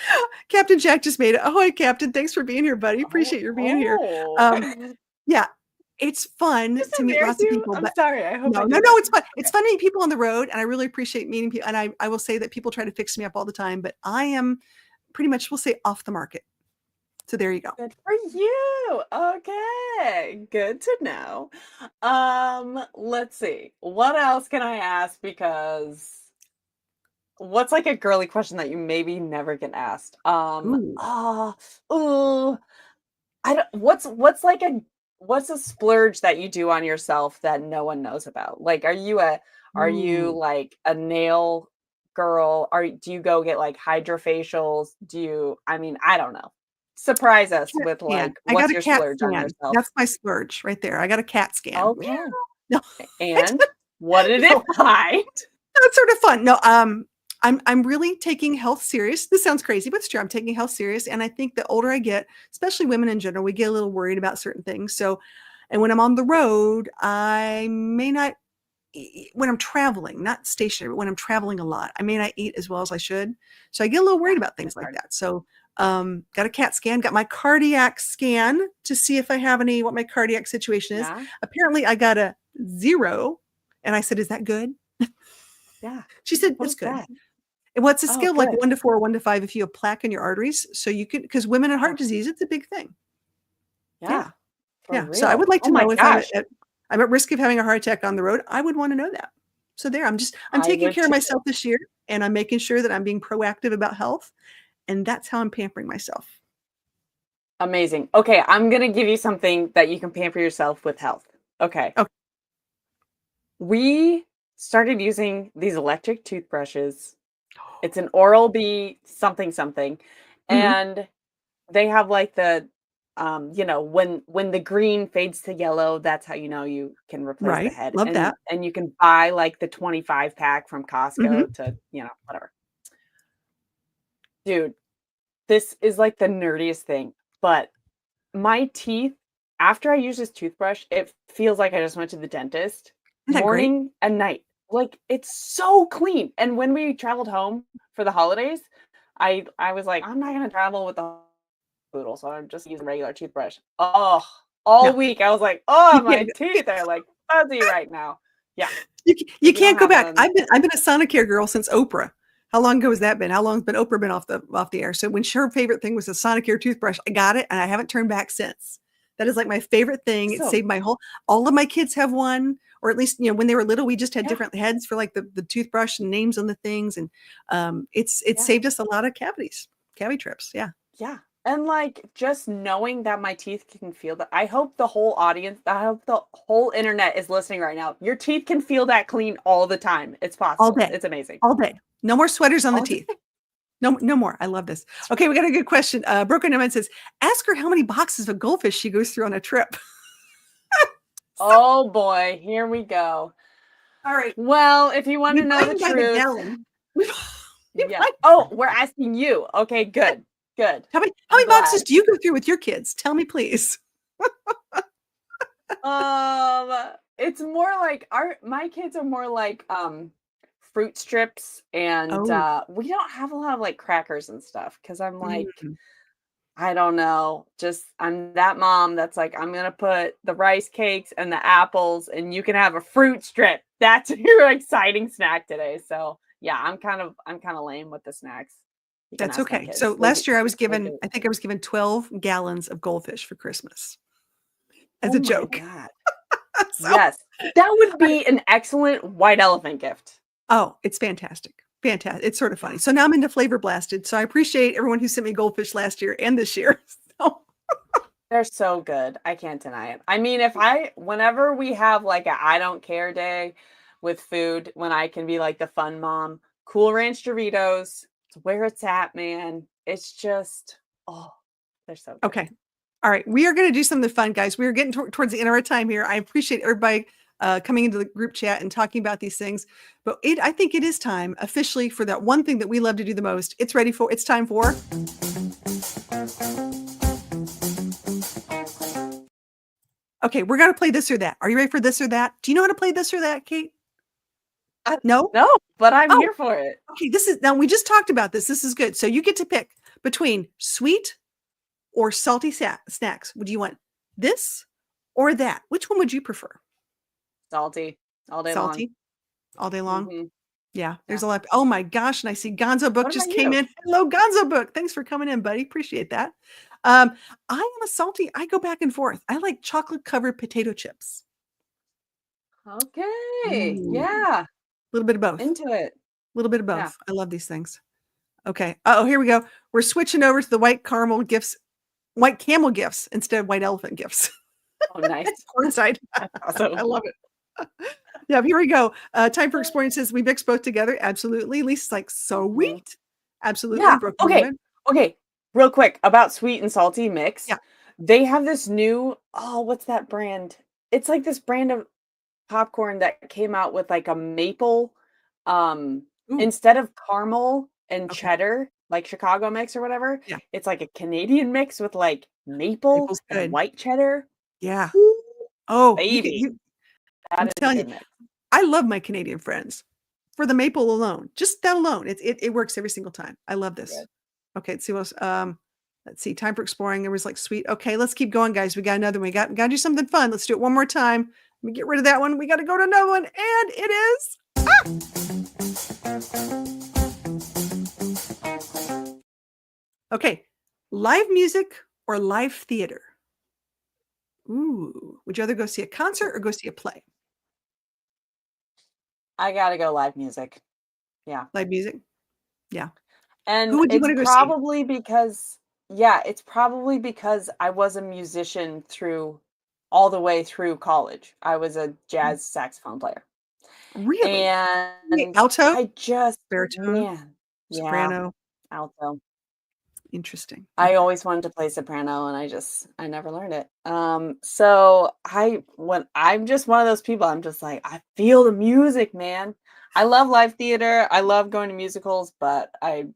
Captain Jack just made it. Ahoy, Captain. Thanks for being here, buddy. Oh, Appreciate your being here. oh. Yeah, it's fun Just to meet embarrass lots of you? people, I'm but sorry. I hope I no, didn't. it's fun. It's Okay. fun to meet people on the road, and I really appreciate meeting people. And I will say that people try to fix me up all the time, but I am pretty much, we'll say, off the market. So there you go. Good for you. Okay. Good to know. Let's see. What else can I ask? Because what's like a girly question that you maybe never get asked? Ooh. Oh, I don't what's a splurge that you do on yourself that no one knows about? Like, are you Ooh. like a nail girl? Do you go get like hydrofacials? I mean, I don't know. Surprise us Cat with scan. like, I got what's a your cat splurge on scan. yourself? That's my splurge right there. I got a cat scan. Meow. Okay. No, And what did it no, find? that's sort of fun. No, I'm really taking health serious. This sounds crazy, but it's true. I'm taking health serious, and I think the older I get, especially women in general, we get a little worried about certain things. So, and when I'm on the road, I may not when I'm traveling, not stationary, but when I'm traveling a lot, I may not eat as well as I should. So I get a little worried Yeah, about things that's like hard. that. So got a CAT scan, got my cardiac scan to see if I have what my cardiac situation is. Yeah. Apparently I got a 0. And I said, is that good? Yeah. She said, What it's is good. that? And what's a Oh, scale like good. 1 to 4, 1 to 5 if you have plaque in your arteries? So you can, because women and Oh, heart disease, it's a big thing. yeah. Yeah. For Yeah. So I would real. like Oh to my know if gosh. I'm at risk of having a heart attack on the road. I would want to know that. So there, I'm I taking would care of too. myself this year, and I'm making sure that I'm being proactive about health, and that's how I'm pampering myself. Amazing. Okay, I'm gonna give you something that you can pamper yourself with health. Okay. Okay. We started using these electric toothbrushes. It's an Oral-B something something. Mhm. And they have like the when the green fades to yellow, that's how you know you can replace the Right. head. Love And that. you can buy like the 25 pack from Mhm. Costco to, whatever. Dude, this is like the nerdiest thing, but my teeth, after I use this toothbrush, it feels like I just went to the dentist Isn't that great? morning and night. Like it's so clean. And when we traveled home for the holidays, I was like, I'm not gonna travel with the poodle, so I'm just using a regular toothbrush. Oh, all No. week I was like, oh, You my can't teeth are like fuzzy right now. Yeah, you if you don't can't go have back. one, I've been a Sonicare girl since Oprah. How long ago has that been? How long has been Oprah been off the air? So when her favorite thing was a Sonicare toothbrush, I got it and I haven't turned back since. That is like my favorite thing. It awesome. saved all of my kids have one, or at least, when they were little, we just had Yeah, different heads for like the toothbrush and names on the things. And it's yeah, saved us a lot of cavity trips. Yeah. yeah. And like just knowing that my teeth can feel that. I hope the whole audience, I hope the whole internet is listening right now. Your teeth can feel that clean all the time. It's All possible. day, It's amazing. all day. No more sweaters on the All day. teeth. No, no more. I love this. Okay, we got a good question. Broken Diamond says, ask her how many boxes of goldfish she goes through on a trip. Oh boy, here we go. All right. Well, if you want We to know buy the them by the truth, gallon. yeah. Oh, we're asking you. Okay, good. Good. How I'm many boxes glad. do you go through with your kids? Tell me, please. It's more like my kids are more like fruit strips and Oh, we don't have a lot of like crackers and stuff because I'm like, mm. I don't know, just I'm that mom that's like, I'm gonna put the rice cakes and the apples and you can have a fruit strip. That's your exciting snack today. So yeah, I'm kind of lame with the snacks. You can That's ask my okay. So kids. last year They do. I think I was given 12 gallons of goldfish for Christmas as Oh a my joke. God. So, Yes. That would be an excellent white elephant gift. oh, it's fantastic. Fantastic. It's sort of funny. Yeah. So now I'm into Flavor Blasted. So I appreciate everyone who sent me goldfish last year and this year. So, They're so good. I can't deny it. I mean, whenever we have like a I don't care day with food, when I can be like the fun mom, Cool Ranch Doritos, it's where it's at, man. It's just, oh, they're so good. okay. All right. We are going to do something fun, guys. We are getting towards the end of our time here. I appreciate everybody coming into the group chat and talking about these things. But I think it is time officially for that one thing that we love to do the most. It's time for. Okay, we're going to play this or that. Are you ready for this or that? Do you know how to play this or that, Kate? No? No, but I'm Oh, here for it. okay. Now we just talked about this. This is good. So you get to pick between sweet or salty snacks. Would you want this or that? Which one would you prefer? Salty all day long. Salty all day long? Mhm. Yeah, there's Yeah. a lot. Oh my gosh. And I see Gonzo Book What just about came you? in. Hello, Gonzo Book. Thanks for coming in, buddy. Appreciate that. I am a salty. I go back and forth. I like chocolate covered potato chips. Okay. Ooh, Yeah. a little bit of both. Into it. A little bit of Yeah. both. I love these things. Okay. Oh, here we go. We're switching over to the white camel gifts instead of white elephant gifts. Oh, nice. Courtside. That's awesome. I love it. Yeah, here we go. Time for experiences. We mix both together. Absolutely. Lisa's like, Mhm. sweet. Absolutely. Yeah. Broken Okay. woman. Okay. Real quick about sweet and salty mix. Yeah. They have this new, oh, what's that brand? It's like this brand of popcorn that came out with like a maple, Ooh, instead of caramel and okay. cheddar, like Chicago mix or whatever. Yeah. It's like a Canadian mix with like maple Maple's and good. white cheddar. Yeah. Ooh, Oh, baby, I'm that is a telling you, good mix. I love my Canadian friends for the maple alone. Just that alone. It works every single time. I love this. Good. Okay, let's see what else. Let's see. Time for exploring. There was like sweet. Okay, let's keep going, guys. We got another one. We got to do something fun. Let's do it one more time. Let me get rid of that one. We got to go to another one. And it is. Okay. Live music or live theater? Ooh. Would you rather go see a concert or go see a play? I gotta go live music. Yeah. Live music? Yeah. Who And would you it's want to go see? probably because, yeah, it's probably because I was a musician through all the way through college. I was a Mm, jazz saxophone player. really? Okay, And alto, I just, baritone, man, yeah, soprano. alto. Interesting. I Okay. always wanted to play soprano and I never learned it. So when I'm just one of those people, I'm just like, I feel the music, man. I love live theater. I love going to musicals, but I'd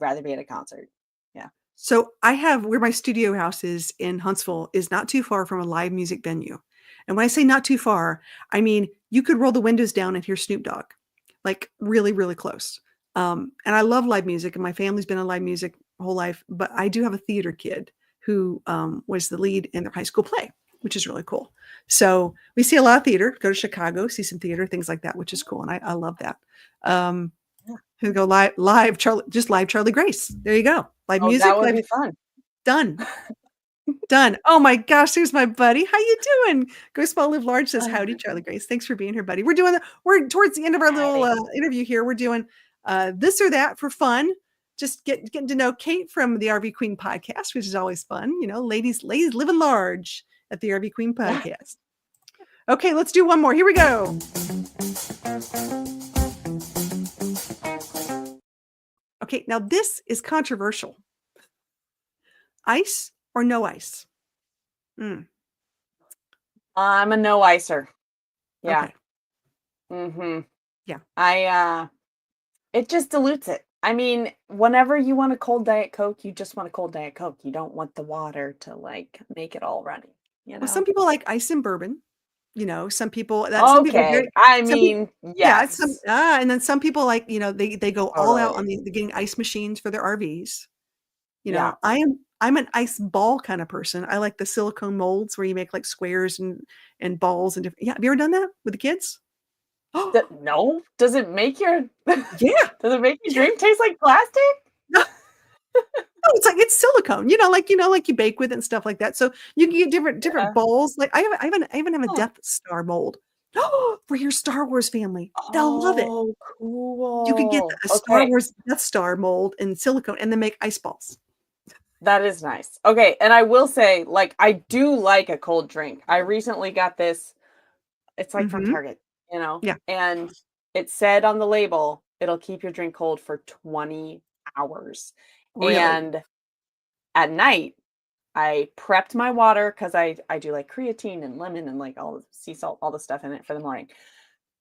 rather be at a concert. Yeah. So I have where my studio house is in Huntsville is not too far from a live music venue. And when I say not too far, I mean you could roll the windows down and hear Snoop Dogg, like really, really close. And I love live music, and my family's been in live music whole life. But I do have a theater kid who was the lead in their high school play, which is really cool. So we see a lot of theater. Go to Chicago, see some theater, things like that, which is cool, and I love that. Um, Yeah. here we go live Charlie, just live Charlie Grace. There you go. Live Oh, that music, would live be fun. done. Done. Oh my gosh, there's my buddy. How you doing? Go Small Live Large says howdy, Charlie Grace. Thanks for being here, buddy. We're towards the end of our little Howdy. interview here. We're doing this or that for fun. just getting to know Kate from the RV Queen podcast, which is always fun. You know, ladies living large at the RV Queen Yeah. podcast. Okay, let's do one more. Here we go. Okay, now this is controversial. Ice or no ice? I'm a no icer. Yeah. Okay. Mm-hmm. Yeah. It just dilutes it. I mean, whenever you want a cold Diet Coke, you just want a cold Diet Coke. You don't want the water to like make it all runny, you Well, some know? people like ice and bourbon. You know, some people are Okay. very I some people mean, yeah, some yes, and then some people like, you know, they go all out on totally. the getting ice machines for their RVs. You Yeah. know, I'm an ice ball kind of person. I like the silicone molds where you make like squares and balls and different. Yeah, have you ever done that with the kids? Oh, No? Does it make your yeah. does it make your Yeah. drink taste like plastic? No, it's like it's silicone, like you bake with it and stuff like that. So you can get different Yeah. balls. Like I even have a Huh. Death Star mold for your Star Wars family. They'll love it. Oh, You could get cool. a Star Okay. Wars Death Star mold in silicone and then make ice balls. That is nice. Okay, and I will say, like, I do like a cold drink. I recently got this, it's like from Mhm. Target, you know, Yeah. and it said on the label, it'll keep your drink cold for 20 hours. Really? And at night, I prepped my water because I do like creatine and lemon and like all the sea salt, all the stuff in it for the morning.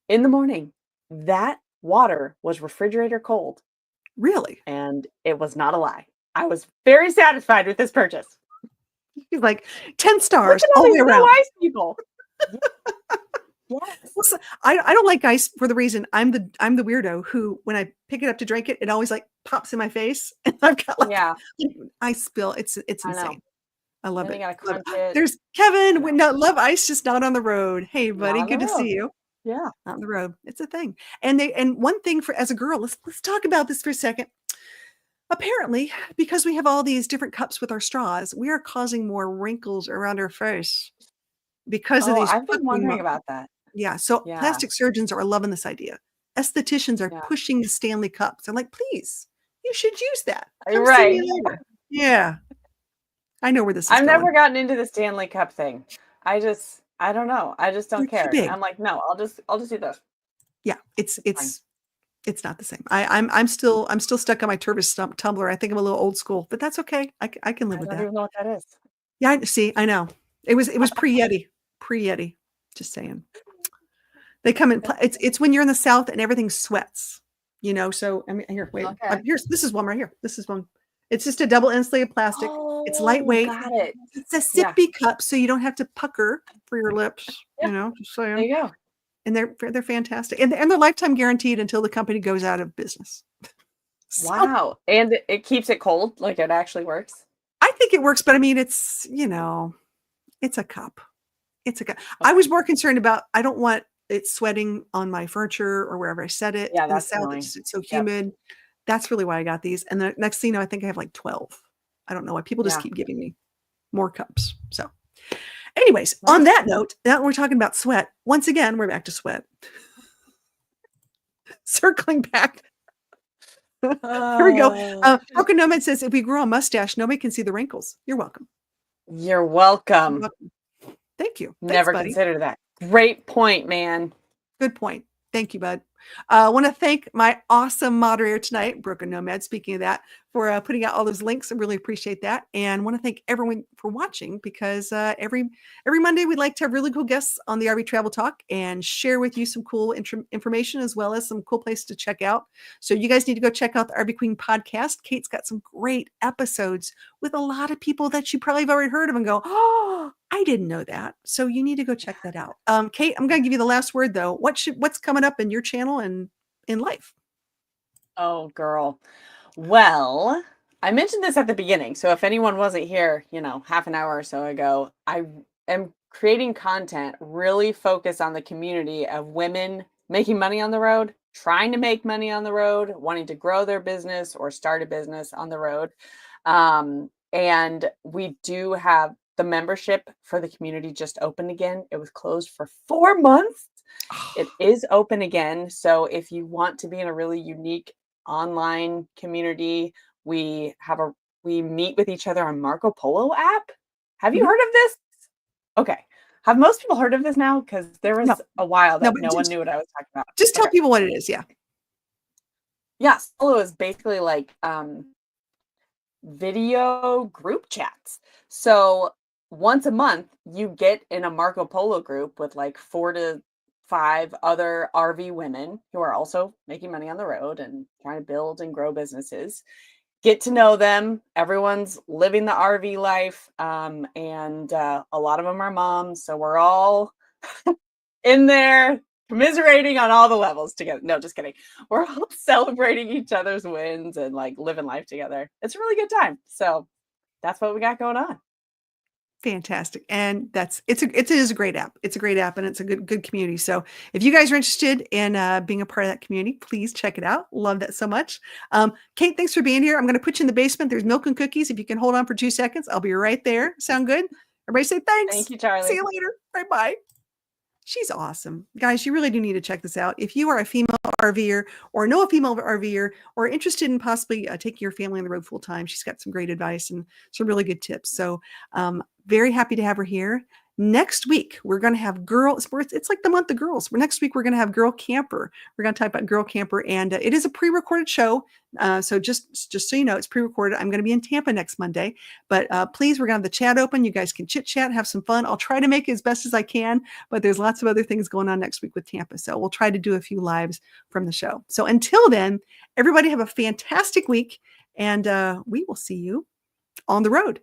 In the morning, that water was refrigerator cold, Really? and it was not a lie. I was very satisfied with this purchase. He's like 10 Look stars at all all the these way no around. ice people. Ye yes. Well, so I don't like ice for the reason I'm the weirdo who, when I pick it up to drink it, it always, like, pops in my face, and I've got, like, Yeah, ice spill. It's I know. insane. I love Then you it. gotta Love crunch it. it. There's Kevin. We No, no love ice, just not on the road. Hey, not buddy, on the good to road. see you. Yeah. Not on the road. It's a thing. And one thing for as a girl, let's talk about this for a second. Apparently, because we have all these different cups with our straws, we are causing more wrinkles around our face because of Oh, these I've been wondering about that. yeah, so Yeah, plastic surgeons are loving this idea. Estheticians are yeah. pushing the Stanley Cups. I'm like, "Please, you should use that. You're Come see me right. later." Yeah, I know where this is I've never going. gotten into the Stanley Cup thing. I don't know. I just They're don't too care. big. I'm like, "No, I'll just do this. Yeah, It's fine." it's not the same. I'm still stuck on my Tervis stump tumbler. I think I'm a little old school, but that's okay. I can live I with don't that. even know what that is. Yeah, I know. It was pre-Yeti. Pre-Yeti. Just saying. They come in pla it's when you're in the South and everything sweats, you know, so I mean, here, wait, Okay. here's this is one right here. This is one. It's just a double insulated plastic. It's Oh, lightweight. got it. It's a Yeah. sippy cup, so you don't have to pucker for your lips, Yeah, just there saying. you go. And they're fantastic. And they're lifetime guaranteed until the company goes out of business. So, Wow, and it keeps it cold, like, it actually works? I think it works, but I mean, it's a cup. It's a cup. I was Okay. more concerned about I don't want it sweating on my furniture or wherever I set it. Yeah, In the that's South, annoying. it's so Yep. humid. That's really why I got these, and the next thing you know, I think I have, like, 12. I don't know why people just Yeah. keep giving me more cups. So, anyways, on Nice. that note, now we're talking about sweat. Once again, we're back to sweat. Circling back. Here we go. Oh, Broken Nomad says, "If we grow a mustache, nobody can see the wrinkles." You're welcome. you're You're welcome. welcome. Thank you. Thanks, Never buddy. considered that. Great point, man. Good point. Thank you, bud. I want to thank my awesome moderator tonight, Broken Nomad. Speaking of that, for putting out all those links, I really appreciate that. And want to thank everyone for watching because every Monday we'd like to have really cool guests on the RV Travel Talk and share with you some cool information as well as some cool places to check out. So you guys need to go check out the RV Queen podcast. Kate's got some great episodes with a lot of people that you probably have already heard of and go, "Oh, I didn't know that." So you need to go check that out. Kate, I'm going to give you the last word though. What's coming up in your channel and in life? Oh, girl. Well, I mentioned this at the beginning, so if anyone wasn't here, half an hour or so ago, I am creating content really focused on the community of women making money on the road, trying to make money on the road, wanting to grow their business or start a business on the road. And we do have the membership for the community just opened again. It was closed for 4 months. It is open again. So if you want to be in a really unique online community. We meet with each other on Marco Polo app. Have you Mhm. heard of this? Okay. Have most people heard of this now? Because there No, was a while no, that but no one knew what I was talking about. just tell Okay. people what it is. Yeah. Yeah, Solo is basically like video group chats. So once a month, you get in a Marco Polo group with like 4 to 5 other RV women who are also making money on the road and trying to build and grow businesses. Get to know them. Everyone's living the RV life, and a lot of them are moms. So we're all in there commiserating on all the levels together. No, just kidding. We're all celebrating each other's wins and like living life together. It's a really good time. So that's what we got going on. Fantastic. And it is a great app. It's a great app and it's a good community. So if you guys are interested in being a part of that community, please check it out. Love that so much. Kate, thanks for being here. I'm going to put you in the basement. There's milk and cookies. If you can hold on for 2 seconds, I'll be right there. Sound good? Everybody say thanks. Thank you, See Charlie. you later. Bye-bye. She's awesome. Guys, you really do need to check this out. If you are a female RVer or know a female RVer or interested in possibly taking your family on the road full time, she's got some great advice and some really good tips. So very happy to have her here. Next week, we're going to have girls. It's like the month of girls. Next week, we're going to have Girl Camper. We're going to talk about Girl Camper, and it is a pre-recorded show. So just so you know, it's pre-recorded. I'm going to be in Tampa next Monday, but please, we're going to have the chat open. You guys can chit chat, have some fun. I'll try to make it as best as I can, but there's lots of other things going on next week with Tampa. So we'll try to do a few lives from the show. So until then, everybody have a fantastic week, and we will see you on the road.